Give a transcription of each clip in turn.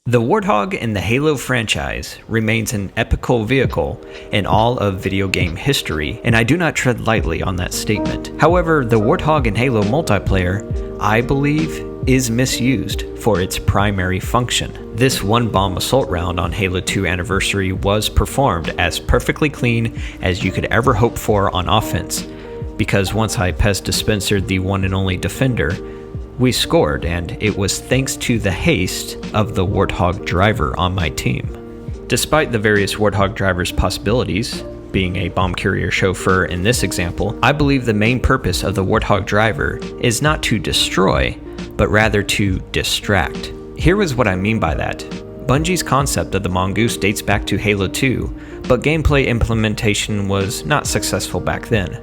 The Warthog in the Halo franchise remains an epical vehicle in all of video game history, and I do not tread lightly on that statement. However, the Warthog in Halo multiplayer, I believe, is misused for its primary function. This one-bomb assault round on Halo 2 Anniversary was performed as perfectly clean as you could ever hope for on offense, because once I Pez dispensered the one and only defender, we scored, and it was thanks to the haste of the Warthog driver on my team. Despite the various Warthog driver's possibilities, being a bomb carrier chauffeur in this example, I believe the main purpose of the Warthog driver is not to destroy, but rather to distract. Here is what I mean by that. Bungie's concept of the Mongoose dates back to Halo 2, but gameplay implementation was not successful back then.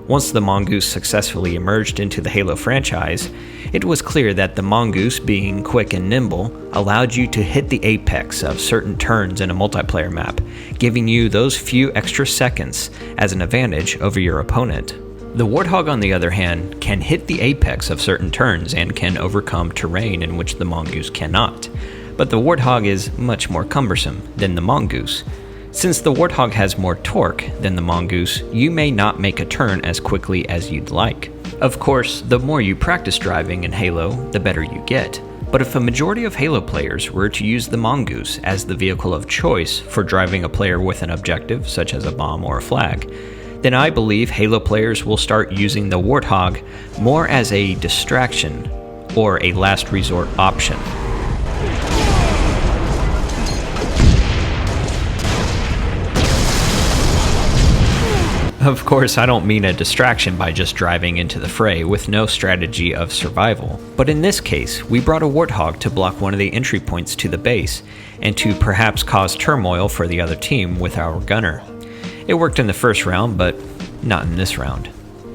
Once the Mongoose successfully emerged into the Halo franchise, it was clear that the Mongoose, being quick and nimble, allowed you to hit the apex of certain turns in a multiplayer map, giving you those few extra seconds as an advantage over your opponent. The Warthog, on the other hand, can hit the apex of certain turns and can overcome terrain in which the Mongoose cannot, but the Warthog is much more cumbersome than the Mongoose. Since the Warthog has more torque than the Mongoose, you may not make a turn as quickly as you'd like. Of course, the more you practice driving in Halo, the better you get. But if a majority of Halo players were to use the Mongoose as the vehicle of choice for driving a player with an objective, such as a bomb or a flag, then I believe Halo players will start using the Warthog more as a distraction or a last resort option. Of course, I don't mean a distraction by just driving into the fray with no strategy of survival, but in this case, we brought a Warthog to block one of the entry points to the base, and to perhaps cause turmoil for the other team with our gunner. It worked in the first round, but not in this round.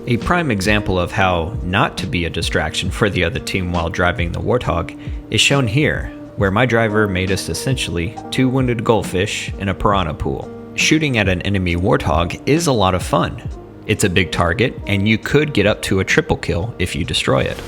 A prime example of how not to be a distraction for the other team while driving the Warthog is shown here, where my driver made us essentially 2 wounded goldfish in a piranha pool. Shooting at an enemy Warthog is a lot of fun. It's a big target, and you could get up to a triple kill if you destroy it.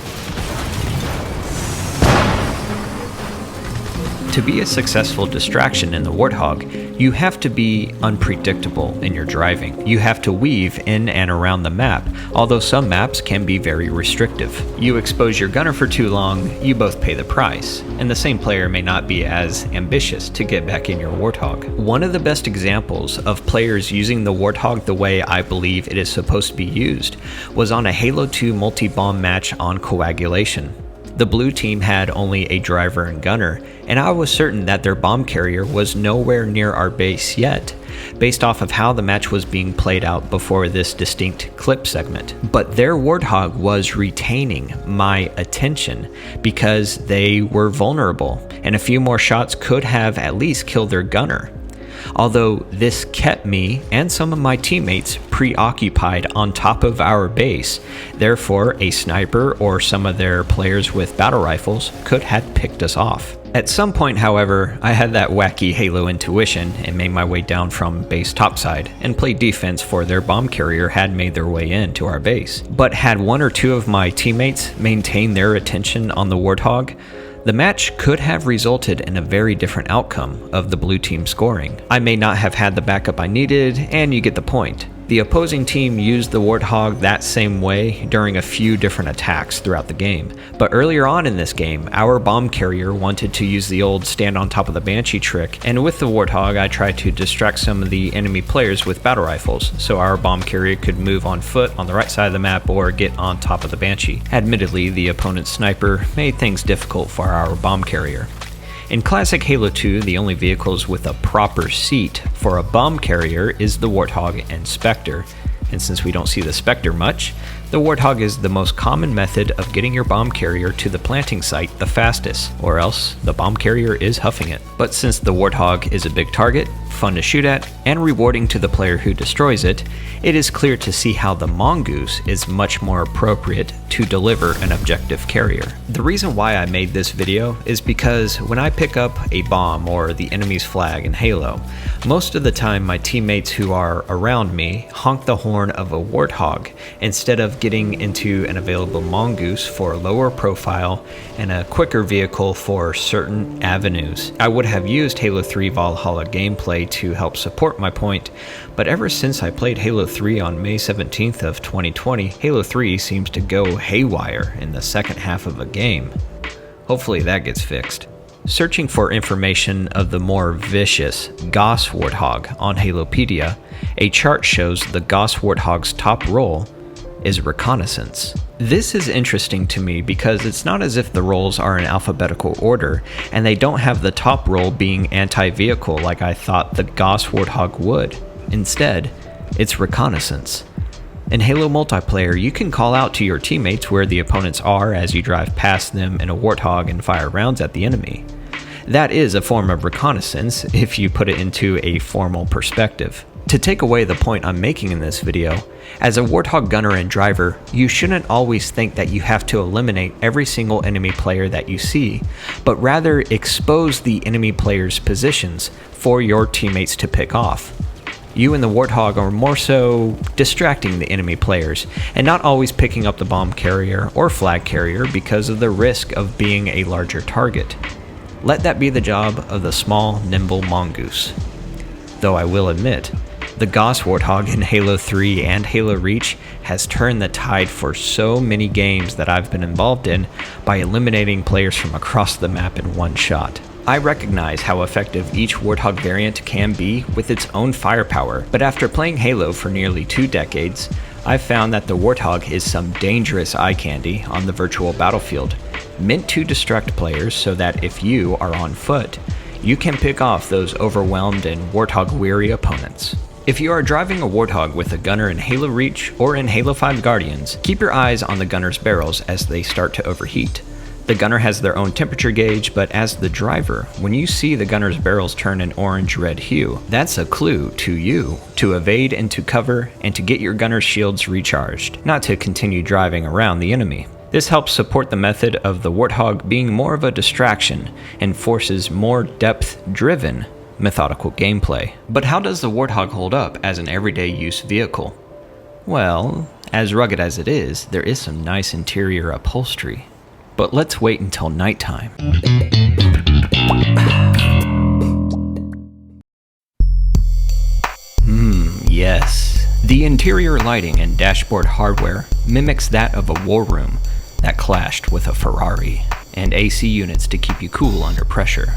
To be a successful distraction in the Warthog, you have to be unpredictable in your driving. You have to weave in and around the map, although some maps can be very restrictive. You expose your gunner for too long, you both pay the price, and the same player may not be as ambitious to get back in your Warthog. One of the best examples of players using the Warthog the way I believe it is supposed to be used was on a Halo 2 multi-bomb match on Coagulation. The blue team had only a driver and gunner, and I was certain that their bomb carrier was nowhere near our base yet, based off of how the match was being played out before this distinct clip segment. But their Warthog was retaining my attention because they were vulnerable, and a few more shots could have at least killed their gunner. Although this kept me and some of my teammates preoccupied on top of our base, therefore a sniper or some of their players with battle rifles could have picked us off. At some point, however, I had that wacky Halo intuition and made my way down from base topside and played defense for their bomb carrier had made their way into our base. But had one or two of my teammates maintained their attention on the Warthog, the match could have resulted in a very different outcome of the blue team scoring. I may not have had the backup I needed, and you get the point. The opposing team used the Warthog that same way during a few different attacks throughout the game, but earlier on in this game, our bomb carrier wanted to use the old stand on top of the Banshee trick, and with the Warthog I tried to distract some of the enemy players with battle rifles, so our bomb carrier could move on foot on the right side of the map or get on top of the Banshee. Admittedly, the opponent's sniper made things difficult for our bomb carrier. In classic Halo 2, the only vehicles with a proper seat for a bomb carrier is the Warthog and Spectre, and since we don't see the Spectre much, the Warthog is the most common method of getting your bomb carrier to the planting site the fastest, or else the bomb carrier is huffing it. But since the Warthog is a big target, fun to shoot at, and rewarding to the player who destroys it, it is clear to see how the Mongoose is much more appropriate to deliver an objective carrier. The reason why I made this video is because when I pick up a bomb or the enemy's flag in Halo, most of the time my teammates who are around me honk the horn of a Warthog instead of getting into an available Mongoose for a lower profile and a quicker vehicle for certain avenues. I would have used Halo 3 Valhalla gameplay to help support my point, but ever since I played Halo 3 on May 17th of 2020, Halo 3 seems to go haywire in the second half of a game. Hopefully that gets fixed. Searching for information of the more vicious Gauss Warthog on Halopedia, a chart shows the Gauss Warthog's top role is reconnaissance. This is interesting to me because it's not as if the roles are in alphabetical order, and they don't have the top role being anti-vehicle like I thought the Gauss Warthog would. Instead, it's reconnaissance. In Halo multiplayer, you can call out to your teammates where the opponents are as you drive past them in a Warthog and fire rounds at the enemy. That is a form of reconnaissance if you put it into a formal perspective. To take away the point I'm making in this video, as a Warthog gunner and driver, you shouldn't always think that you have to eliminate every single enemy player that you see, but rather expose the enemy players' positions for your teammates to pick off. You and the Warthog are more so distracting the enemy players, and not always picking up the bomb carrier or flag carrier because of the risk of being a larger target. Let that be the job of the small, nimble Mongoose. Though I will admit, the Gauss Warthog in Halo 3 and Halo Reach has turned the tide for so many games that I've been involved in by eliminating players from across the map in one shot. I recognize how effective each Warthog variant can be with its own firepower, but after playing Halo for nearly 2 decades, I've found that the Warthog is some dangerous eye candy on the virtual battlefield, meant to distract players so that if you are on foot, you can pick off those overwhelmed and Warthog-weary opponents. If you are driving a Warthog with a gunner in Halo Reach or in Halo 5 Guardians, keep your eyes on the gunner's barrels as they start to overheat. The gunner has their own temperature gauge, but as the driver, when you see the gunner's barrels turn an orange-red hue, that's a clue to you to evade into cover and to get your gunner's shields recharged, not to continue driving around the enemy. This helps support the method of the Warthog being more of a distraction and forces more depth-driven, methodical gameplay. But how does the Warthog hold up as an everyday use vehicle? Well, as rugged as it is, there is some nice interior upholstery. But let's wait until nighttime. Yes. The interior lighting and dashboard hardware mimics that of a war room that clashed with a Ferrari, and AC units to keep you cool under pressure.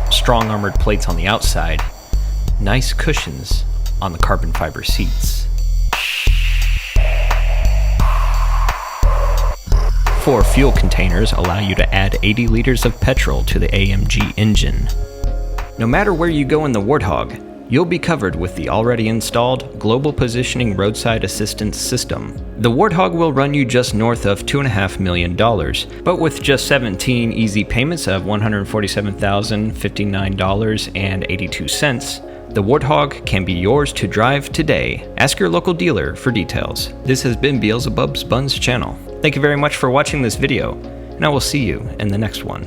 Strong armored plates on the outside, nice cushions on the carbon fiber seats. 4 fuel containers allow you to add 80 liters of petrol to the AMG engine. No matter where you go in the Warthog, you'll be covered with the already installed Global Positioning Roadside Assistance System. The Warthog will run you just north of $2.5 million, but with just 17 easy payments of $147,059.82, the Warthog can be yours to drive today. Ask your local dealer for details. This has been Beelzebub's Buns channel. Thank you very much for watching this video, and I will see you in the next one.